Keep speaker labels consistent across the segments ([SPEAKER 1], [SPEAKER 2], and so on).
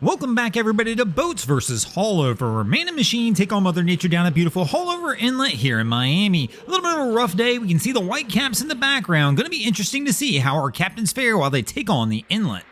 [SPEAKER 1] Welcome back everybody to Boats vs. Haulover. Man and machine take on Mother Nature down at beautiful Haulover Inlet here in Miami. A little bit of a rough day. We can see the white caps in the background. Going to be interesting to see how our captains fare while they take on the inlet.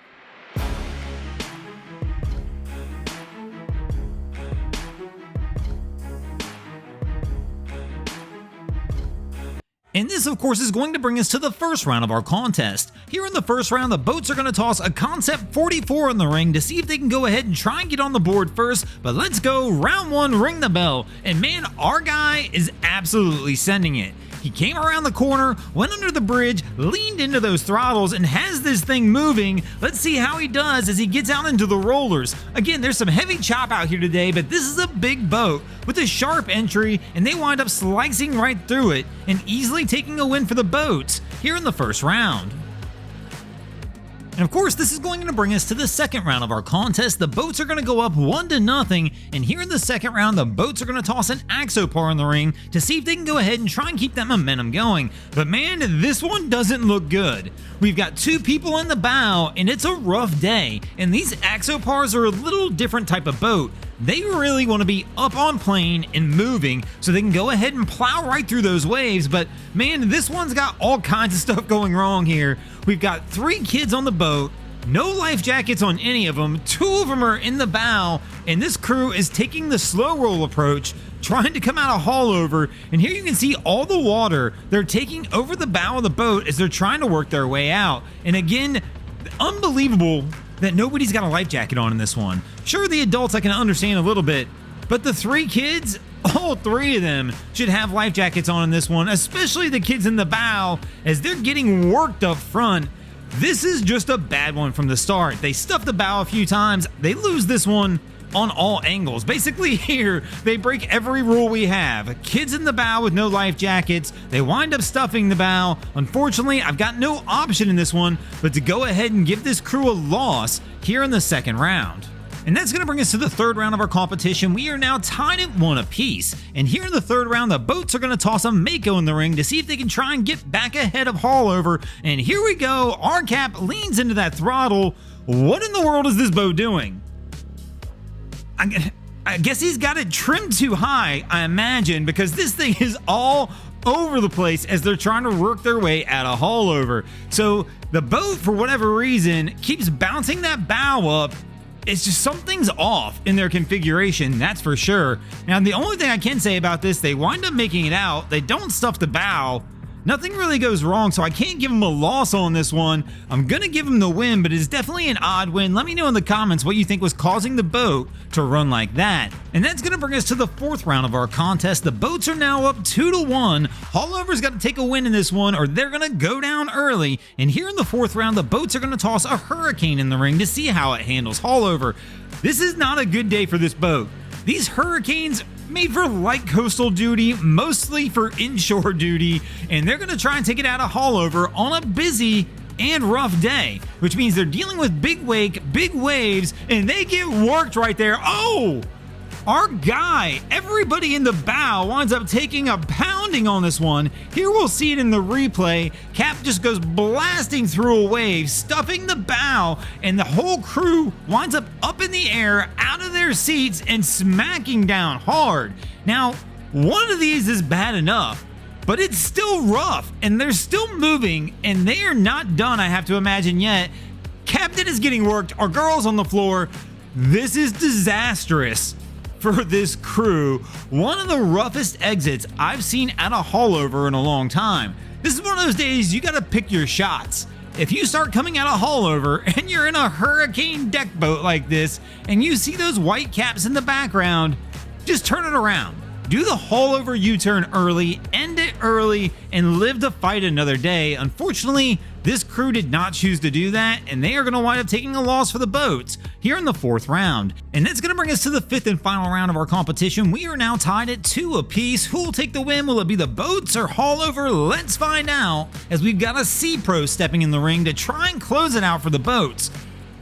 [SPEAKER 1] And this, of course, is going to bring us to the first round of our contest. Here in the first round, the boats are going to toss a Concept 44 in the ring to see if they can go ahead and try and get on the board first. But let's go, round one, ring the bell. And man, our guy is absolutely sending it. He came around the corner, went under the bridge, leaned into those throttles, and has this thing moving. Let's see how he does as he gets out into the rollers. Again, there's some heavy chop out here today, but this is a big boat with a sharp entry, and they wind up slicing right through it and easily taking a win for the boats here in the first round. And of course, this is going to bring us to the second round of our contest. The boats are going to go up 1-0, and here in the second round, the boats are going to toss an Axopar in the ring to see if they can go ahead and try and keep that momentum going. But man, this one doesn't look good. We've got two people in the bow, and it's a rough day. And these Axopars are a little different type of boat. They really want to be up on plane and moving so they can go ahead and plow right through those waves. But man, this one's got all kinds of stuff going wrong here. We've got 3 kids on the boat, no life jackets on any of them, 2 of them are in the bow, and this crew is taking the slow roll approach, trying to come out of Haulover. And here you can see all the water they're taking over the bow of the boat as they're trying to work their way out. And again, unbelievable that nobody's got a life jacket on in this one. Sure, the adults I can understand a little bit, but the 3 kids, all 3 of them should have life jackets on in this one, especially the kids in the bow as they're getting worked up front. This is just a bad one from the start. They stuff the bow a few times. They lose this one on all angles. Basically here, they break every rule we have. Kids in the bow with no life jackets. They wind up stuffing the bow. Unfortunately, I've got no option in this one but to go ahead and give this crew a loss here in the second round. And that's going to bring us to the third round of our competition. We are now tied at 1 apiece. And here in the third round, the boats are going to toss a Mako in the ring to see if they can try and get back ahead of Haulover. And here we go. Our cap leans into that throttle. What in the world is this boat doing? I guess he's got it trimmed too high, I imagine, because this thing is all over the place as they're trying to work their way out of Haulover. So the boat, for whatever reason, keeps bouncing that bow up. It's just something's off in their configuration, that's for sure. Now, the only thing I can say about this, they wind up making it out. They don't stuff the bow. Nothing really goes wrong, so I can't give them a loss on this one. I'm going to give them the win, but it's definitely an odd win. Let me know in the comments what you think was causing the boat to run like that. And that's going to bring us to the fourth round of our contest. The boats are now up 2-1. Haulover's got to take a win in this one or they're going to go down early. And here in the fourth round, the boats are going to toss a Hurricane in the ring to see how it handles Haulover. This is not a good day for this boat. These Hurricanes made for light coastal duty, mostly for inshore duty, and they're going to try and take it out of Haulover on a busy and rough day, which means they're dealing with big wake, big waves, and they get worked right there. Oh! Our guy, everybody in the bow winds up taking a pounding on this one. Here we'll see it in the replay. Cap just goes blasting through a wave, stuffing the bow, and the whole crew winds up in the air, out of their seats, and smacking down hard. Now, one of these is bad enough, but it's still rough, and they're still moving, and they are not done, I have to imagine, yet. Captain is getting worked, our girl's on the floor. This is disastrous for this crew. One of the roughest exits I've seen out of Haulover in a long time. This is one of those days you gotta pick your shots. If you start coming out of Haulover and you're in a hurricane deck boat like this and you see those white caps in the background, just turn it around. Do the Haulover U-turn early, end it early, and live to fight another day. Unfortunately, this crew did not choose to do that, and they are going to wind up taking a loss for the boats here in the fourth round. And that's going to bring us to the fifth and final round of our competition. We are now tied at 2 apiece. Who will take the win? Will it be the boats or Haulover? Let's find out, as we've got a Sea Pro stepping in the ring to try and close it out for the boats.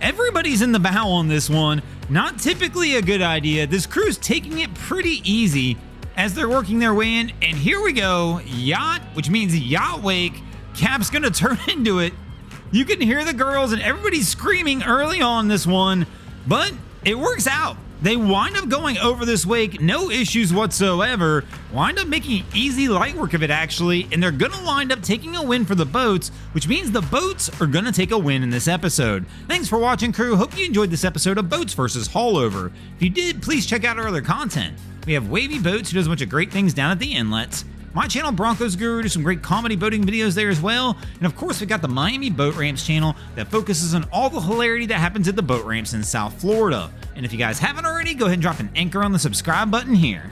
[SPEAKER 1] Everybody's in the bow on this one. Not typically a good idea. This crew's taking it pretty easy as they're working their way in, and here we go. Yacht, which means yacht wake. Cap's gonna turn into it. You can hear the girls and everybody's screaming early on this one, but it works out. They wind up going over this wake, no issues whatsoever, wind up making easy light work of it actually, and they're gonna wind up taking a win for the boats, which means the boats are gonna take a win in this episode. Thanks for watching, crew. Hope you enjoyed this episode of Boats vs. Haulover. If you did, please check out our other content. We have Wavy Boats, who does a bunch of great things down at the inlets. My channel, Broncos Guru, does some great comedy boating videos there as well. And of course, we got the Miami Boat Ramps channel that focuses on all the hilarity that happens at the boat ramps in South Florida. And if you guys haven't already, go ahead and drop an anchor on the subscribe button here.